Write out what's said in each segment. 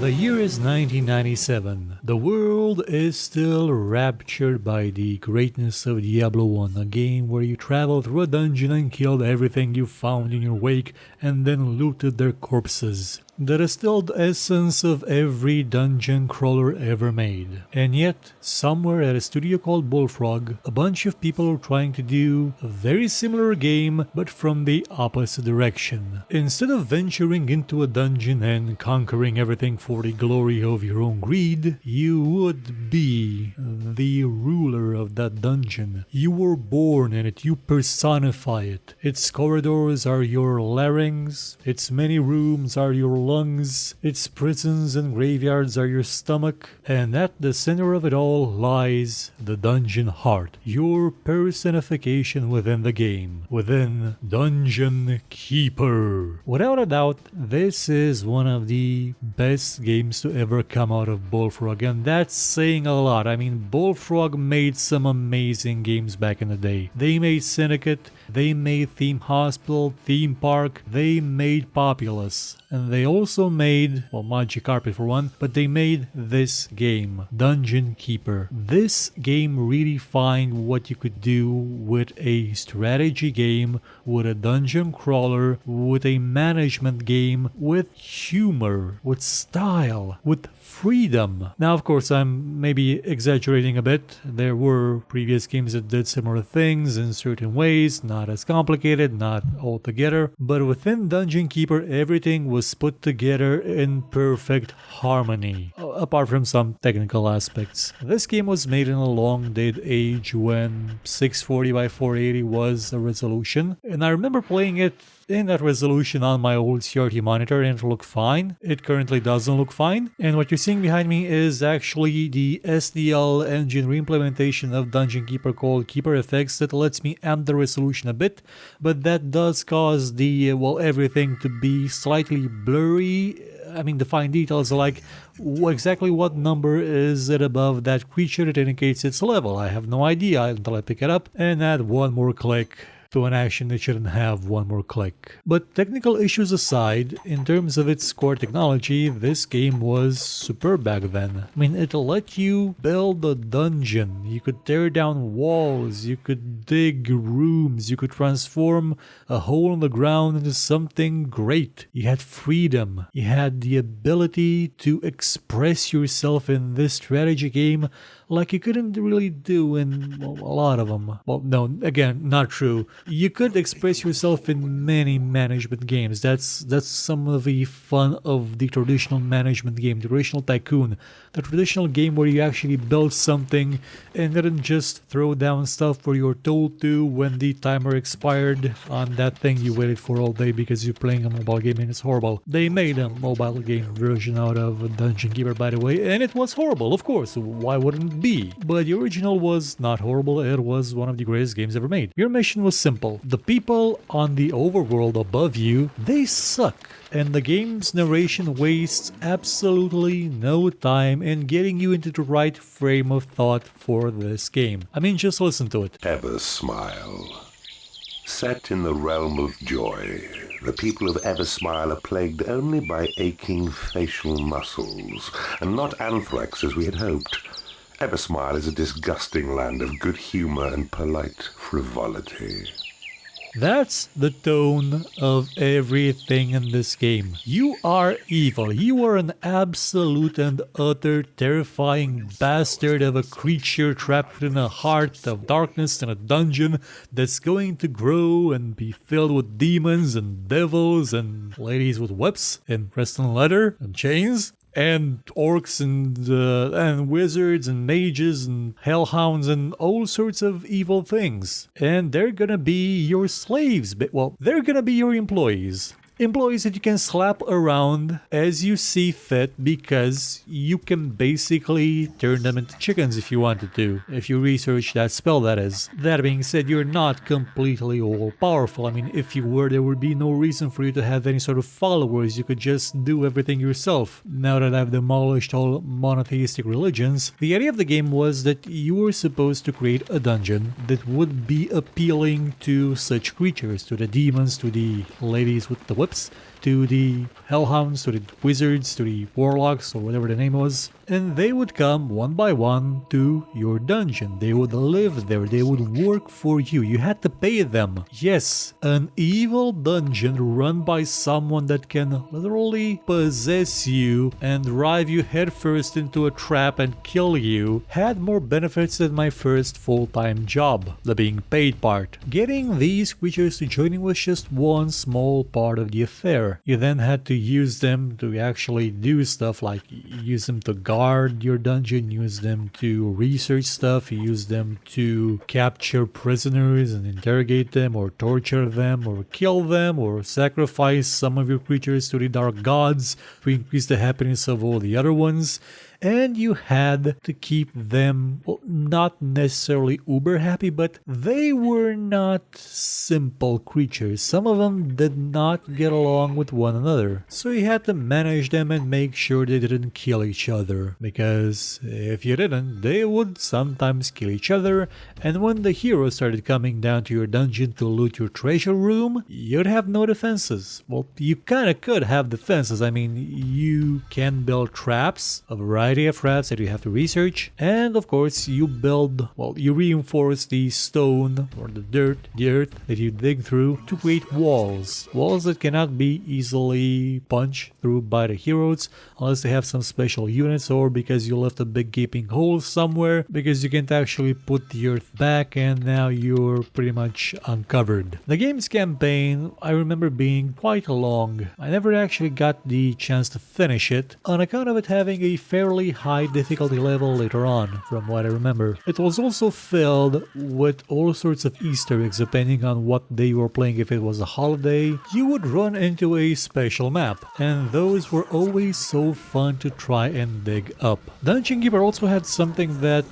The year is 1997. The world is still raptured by the greatness of Diablo 1, a game where you traveled through a dungeon and killed everything you found in your wake and then looted their corpses. The distilled essence of every dungeon crawler ever made. And yet, somewhere at a studio called Bullfrog, a bunch of people are trying to do a very similar game but from the opposite direction. Instead of venturing into a dungeon and conquering everything for the glory of your own greed, you would be the ruler of that dungeon. You were born in it, you personify it. Its corridors are your larynx, its many rooms are your lungs, its prisons and graveyards are your stomach, and at the center of it all lies the dungeon heart, your personification within the game, within Dungeon Keeper. Without a doubt, this is one of the best games to ever come out of Bullfrog, and that's saying a lot. I mean, Bullfrog made some amazing games back in the day. They made Syndicate, they made Theme Hospital, Theme Park, they made Populous, and they also made, well, Magic Carpet for one, but they made this game, Dungeon Keeper. This game redefined what you could do with a strategy game, with a dungeon crawler, with a management game, with humor, with style, with freedom. Now, of course, I'm maybe exaggerating a bit. There were previous games that did similar things in certain ways, not as complicated, not altogether, but within Dungeon Keeper, everything was put together in perfect harmony, apart from some technical aspects. This game was made in a long dead age when 640 by 480 was a resolution, and I remember playing it in that resolution on my old CRT monitor and it looked fine. It currently doesn't look fine. And what you're seeing behind me is actually the SDL engine reimplementation of Dungeon Keeper called Keeper FX that lets me amp the resolution a bit, but that does cause the, everything to be slightly blurry. I mean, the fine details like exactly what number is it above that creature that indicates its level. I have no idea until I pick it up and add one more click to an action that shouldn't have one more click. But technical issues aside, in terms of its core technology, this game was superb back then. I mean, it let you build a dungeon, you could tear down walls, you could dig rooms, you could transform a hole in the ground into something great. You had freedom, you had the ability to express yourself in this strategy game like you couldn't really do in a lot of them. Well, no, again, not true. You could express yourself in many management games. That's some of the fun of the traditional management game, the traditional tycoon, the traditional game where you actually build something and didn't just throw down stuff where you're told to when the timer expired on that thing you waited for all day because you're playing a mobile game and it's horrible. They made a mobile game version out of Dungeon Keeper, by the way, and it was horrible, of course. Why wouldn't it be? But the original was not horrible. It was one of the greatest games ever made. Your mission was simple. The people on the overworld above you, they suck. And the game's narration wastes absolutely no time in getting you into the right frame of thought for this game. I mean, just listen to it. Eversmile. Set in the realm of joy, the people of Eversmile are plagued only by aching facial muscles, and not anthrax as we had hoped. Eversmile is a disgusting land of good humor and polite frivolity. That's the tone of everything in this game. You are evil. You are an absolute and utter terrifying bastard of a creature trapped in a heart of darkness in a dungeon that's going to grow and be filled with demons and devils and ladies with whips and Preston leather and chains. And orcs and wizards and mages and hellhounds and all sorts of evil things. And they're gonna be your slaves. Well, they're gonna be your employees. Employees that you can slap around as you see fit because you can basically turn them into chickens if you wanted to. If you research that spell, that is. That being said, you're not completely all powerful. I mean, if you were, there would be no reason for you to have any sort of followers. You could just do everything yourself. Now that I've demolished all monotheistic religions, the idea of the game was that you were supposed to create a dungeon that would be appealing to such creatures, to the demons, to the ladies with the whoops, to the hellhounds, to the wizards, to the warlocks, or whatever the name was. And they would come one by one to your dungeon. They would live there. They would work for you. You had to pay them. Yes, an evil dungeon run by someone that can literally possess you and drive you headfirst into a trap and kill you had more benefits than my first full-time job, the being paid part. Getting these creatures to join you was just one small part of the affair. You then had to use them to actually do stuff like use them to guard your dungeon, use them to research stuff, use them to capture prisoners and interrogate them or torture them or kill them or sacrifice some of your creatures to the dark gods to increase the happiness of all the other ones. And you had to keep them, well, not necessarily uber happy, but they were not simple creatures. Some of them did not get along with one another. So you had to manage them and make sure they didn't kill each other. Because if you didn't, they would sometimes kill each other. And when the heroes started coming down to your dungeon to loot your treasure room, you'd have no defenses. Well, you kinda could have defenses. I mean, you can build traps, a variety of traps that you have to research, and of course you reinforce the stone or the earth that you dig through to create walls that cannot be easily punched through by the heroes unless they have some special units, or because you left a big gaping hole somewhere because you can't actually put the earth back and now you're pretty much uncovered. The game's campaign, I remember, being quite long. I never actually got the chance to finish it on account of it having a fairly high difficulty level later on, from what I remember. It was also filled with all sorts of Easter eggs depending on what day you were playing. If it was a holiday, you would run into a special map, and those were always so fun to try and dig up. Dungeon Keeper also had something that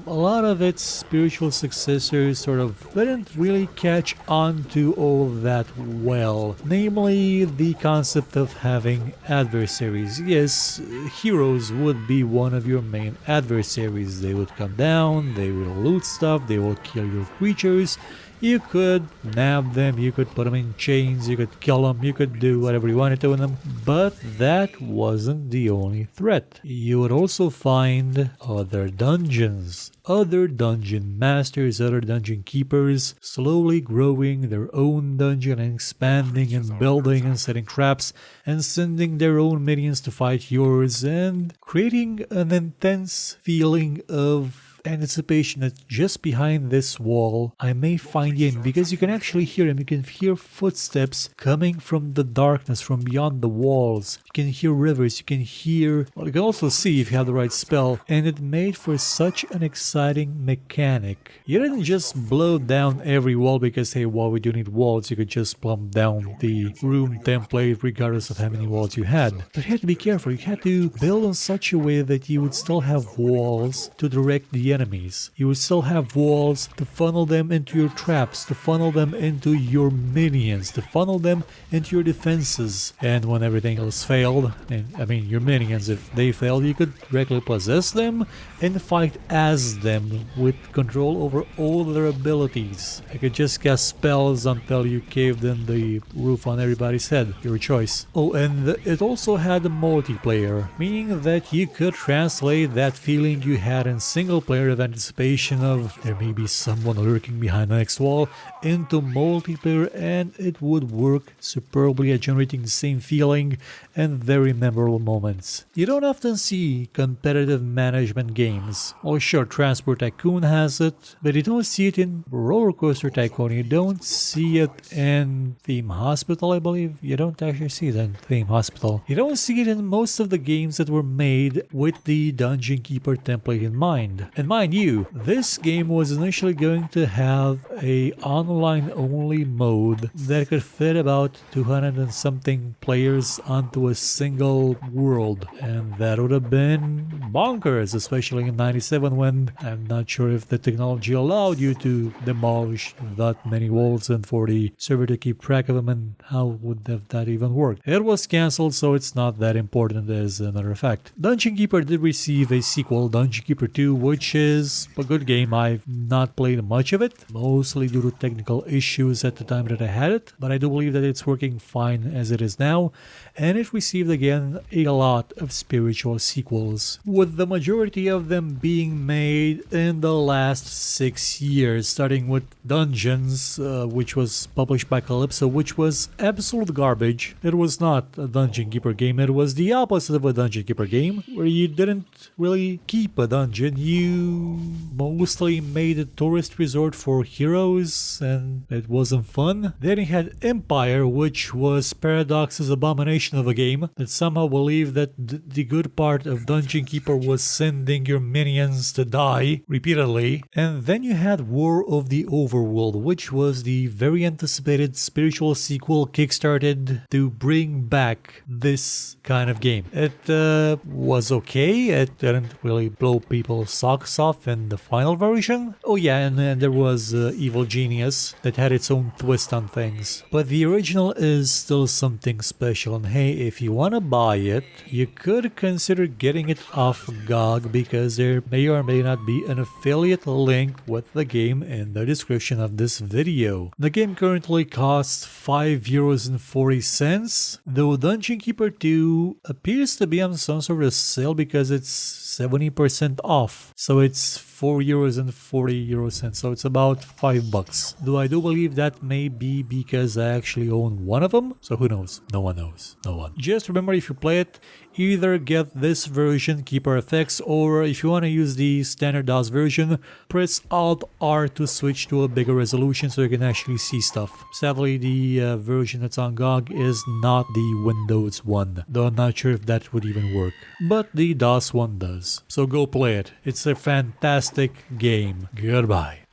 a lot of its spiritual successors sort of didn't really catch on to all that well, namely the concept of having adversaries. Yes, heroes would be one of your main adversaries. They would come down, they will loot stuff, they will kill your creatures. You could nab them, you could put them in chains, you could kill them, you could do whatever you wanted to with them, but that wasn't the only threat. You would also find other dungeons, other dungeon masters, other dungeon keepers, slowly growing their own dungeon and expanding and building and setting traps and sending their own minions to fight yours and creating an intense feeling of anticipation that just behind this wall I may find you in, because you can actually hear them. You can hear footsteps coming from the darkness from beyond the walls. You can hear rivers, you can hear, well, you can also see if you have the right spell, and it made for such an exciting mechanic. You didn't just blow down every wall because, hey, well, we do need walls. You could just plumb down the room template regardless of how many walls you had. But you had to be careful. You had to build in such a way that you would still have walls to direct the enemies. You would still have walls to funnel them into your traps, to funnel them into your minions, to funnel them into your defenses. And when everything else failed, and I mean your minions, if they failed, you could directly possess them and fight as them with control over all their abilities. You could just cast spells until you caved in the roof on everybody's head. Your choice. Oh, and it also had a multiplayer, meaning that you could translate that feeling you had in single player of anticipation of there may be someone lurking behind the next wall into multiplayer, and it would work superbly at generating the same feeling and very memorable moments. You don't often see competitive management games. Well, sure, Transport Tycoon has it, but you don't see it in Roller Coaster Tycoon. You don't see it in Theme Hospital, I believe. You don't actually see it in Theme Hospital. You don't see it in most of the games that were made with the Dungeon Keeper template in mind. And mind you, this game was initially going to have a online-only mode that could fit about 200 and something players onto a single world, and that would have been bonkers, especially in 97 when I'm not sure if the technology allowed you to demolish that many walls and for the server to keep track of them, and how would that even work? It was cancelled, so it's not that important as a matter of fact. Dungeon Keeper did receive a sequel, Dungeon Keeper 2, which is a good game. I've not played much of it, mostly due to technical issues at the time that I had it, but I do believe that it's working fine as it is now, and it received again a lot of spiritual sequels, with the majority of them being made in the last 6 years, starting with Dungeons, which was published by Calypso, which was absolute garbage. It was not a Dungeon Keeper game, it was the opposite of a Dungeon Keeper game, where you didn't really keep a dungeon, you mostly made a tourist resort for heroes, and it wasn't fun. Then you had Empire, which was Paradox's abomination of a game, that somehow believed that the good part of Dungeon Keeper was sending your minions to die repeatedly. And then you had War of the Overworld, which was the very anticipated spiritual sequel kickstarted to bring back this kind of game. It was okay, it didn't really blow people's socks off in the final version. Oh yeah, and then there was Evil Genius that had its own twist on things. But the original is still something special, and hey, if you want to buy it, you could consider getting it off GOG, because there may or may not be an affiliate link with the game in the description of this video. The game currently costs €5.40, though Dungeon Keeper 2 appears to be on some sort of sale because it's 70% off, so it's €4.40, so it's about $5. Though I do believe that may be because I actually own one of them, so who knows? No one knows. No one. Just remember, if you play it, either get this version, Keeper FX, or if you want to use the standard DOS version, press Alt-R to switch to a bigger resolution so you can actually see stuff. Sadly, the version that's on GOG is not the Windows one, though I'm not sure if that would even work. But the DOS one does. So go play it. It's a fantastic game. Goodbye.